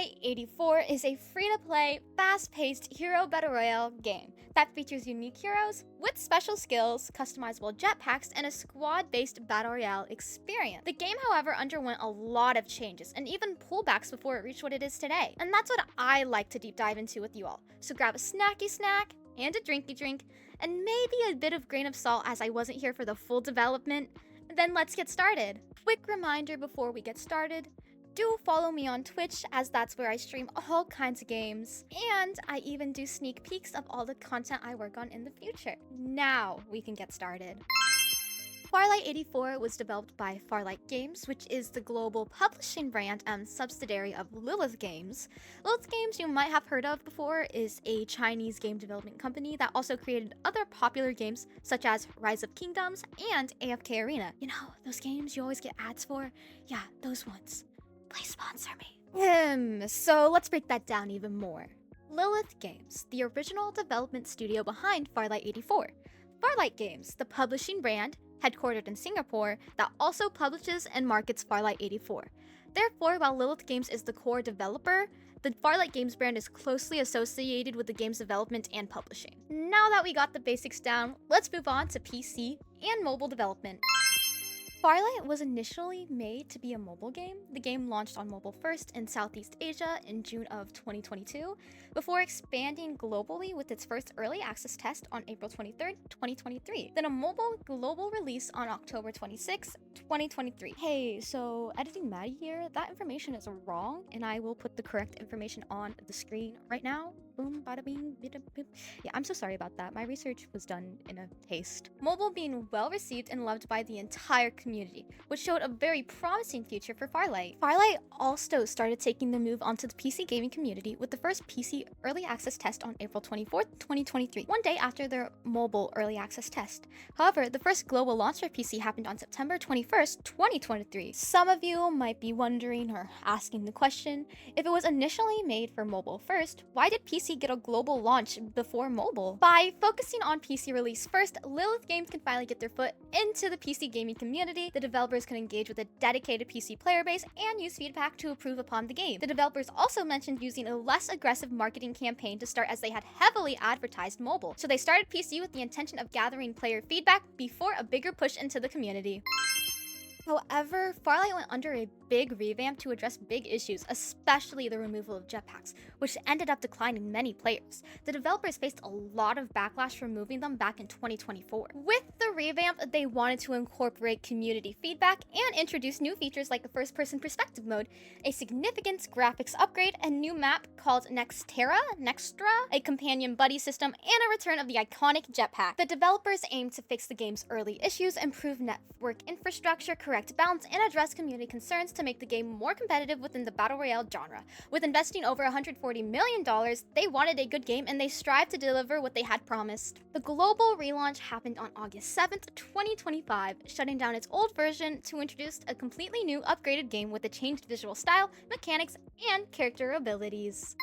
Farlight 84 is a free-to-play, fast-paced hero battle royale game that features unique heroes with special skills, customizable jetpacks, and a squad-based battle royale experience. The game, however, underwent a lot of changes and even pullbacks before it reached what it is today. And that's what I like to deep dive into with you all. So grab a snacky snack and a drinky drink, and maybe a bit of grain of salt as I wasn't here for the full development. Then let's get started. Quick reminder before we get started. Do follow me on Twitch, as that's where I stream all kinds of games, and I even do sneak peeks of all the content I work on in the future. Now we can get started. Farlight 84 was developed by Farlight Games, which is the global publishing brand and subsidiary of Lilith Games. Lilith Games, you might have heard of before, is a Chinese game development company that also created other popular games such as Rise of Kingdoms and AFK Arena. You know, those games you always get ads for? Yeah, those ones. Please sponsor me. So let's break that down even more. Lilith Games, the original development studio behind Farlight 84. Farlight Games, the publishing brand, headquartered in Singapore, that also publishes and markets Farlight 84. Therefore, while Lilith Games is the core developer, the Farlight Games brand is closely associated with the game's development and publishing. Now that we got the basics down, let's move on to PC and mobile development. Farlight was initially made to be a mobile game. The game launched on mobile first in Southeast Asia in June of 2022, before expanding globally with its first early access test on April 23rd, 2023. Then a mobile global release on October 26th, 2023. Hey, so editing Maddie here, that information is wrong, and I will put the correct information on the screen right now. Boom, bada bing, bida boop. Yeah, I'm so sorry about that. My research was done in a haste. Mobile being well received and loved by the entire community, which showed a very promising future for Farlight. Farlight also started taking the move onto the PC gaming community with the first PC early access test on April 24th, 2023, one day after their mobile early access test. However, the first global launch for PC happened on September 21st, 2023. Some of you might be wondering or asking the question, if it was initially made for mobile first, why did PC get a global launch before mobile? By focusing on PC release first, Lilith Games can finally get their foot into the PC gaming community. The developers can engage with a dedicated PC player base and use feedback to improve upon the game. The developers also mentioned using a less aggressive marketing campaign to start, as they had heavily advertised mobile. So they started PC with the intention of gathering player feedback before a bigger push into the community. However, Farlight went under a big revamp to address big issues, especially the removal of jetpacks, which ended up declining many players. The developers faced a lot of backlash for removing them back in 2024. With the revamp, they wanted to incorporate community feedback and introduce new features like the first-person perspective mode, a significant graphics upgrade, a new map called Nextra, a companion buddy system, and a return of the iconic jetpack. The developers aimed to fix the game's early issues, improve network infrastructure, correct balance, and address community concerns to make the game more competitive within the battle royale genre. With investing over $140 million, they wanted a good game and they strived to deliver what they had promised. The global relaunch happened on August 7th, 2025, shutting down its old version to introduce a completely new upgraded game with a changed visual style, mechanics, and character abilities.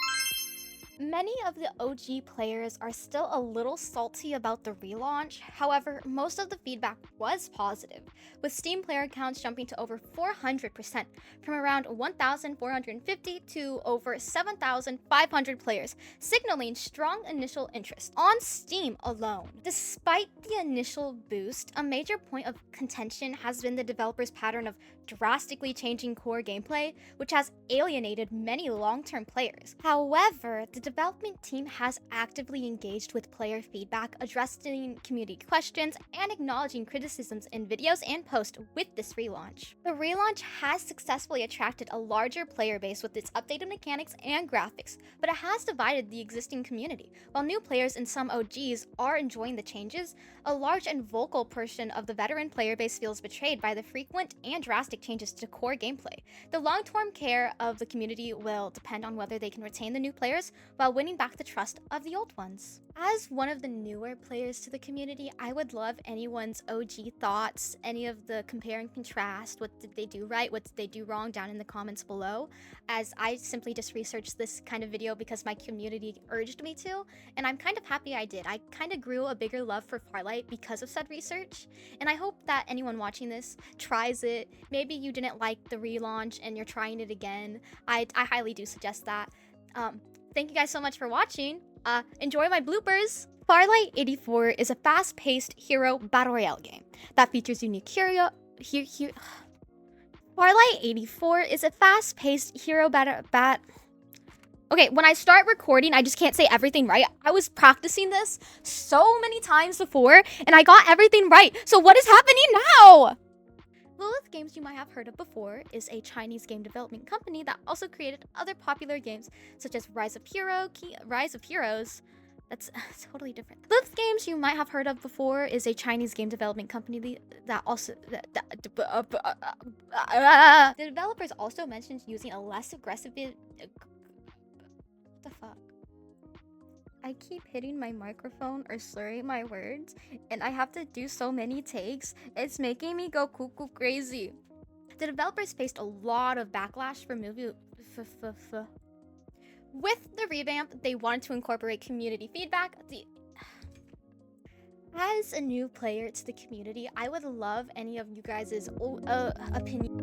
Many of the OG players are still a little salty about the relaunch. However, most of the feedback was positive, with Steam player counts jumping to over 400%, from around 1,450 to over 7,500 players, signaling strong initial interest on Steam alone. Despite the initial boost, a major point of contention has been the developers' pattern of drastically changing core gameplay, which has alienated many long-term players. However, the development team has actively engaged with player feedback, addressing community questions, and acknowledging criticisms in videos and posts with this relaunch. The relaunch has successfully attracted a larger player base with its updated mechanics and graphics, but it has divided the existing community. While new players and some OGs are enjoying the changes, a large and vocal portion of the veteran player base feels betrayed by the frequent and drastic changes to core gameplay. The long-term care of the community will depend on whether they can retain the new players while winning back the trust of the old ones. As one of the newer players to the community, I would love anyone's OG thoughts, any of the compare and contrast, what did they do right, what did they do wrong, down in the comments below, as I simply just researched this kind of video because my community urged me to, and I'm kind of happy I did. I kind of grew a bigger love for Farlight because of said research, and I hope that anyone watching this tries it. Maybe you didn't like the relaunch and you're trying it again. I highly do suggest that. Thank you guys so much for watching. Enjoy my bloopers. Farlight 84 is a fast-paced hero battle royale game that features unique hero. Farlight 84 is a fast-paced hero Okay, when I start recording, I just can't say everything right. I was practicing this so many times before, and I got everything right. So what is happening now? Lilith Games you might have heard of before is a Chinese game development company that also created other popular games such as Rise of Heroes. That's totally different. Lilith Games you might have heard of before is a Chinese game development company that also the developers also mentioned using a less aggressive what the fuck? I keep hitting my microphone or slurring my words, and I have to do so many takes. It's making me go cuckoo crazy. The developers faced a lot of backlash for with the revamp. They wanted to incorporate community feedback. As a new player to the community, I would love any of you guys' opinion.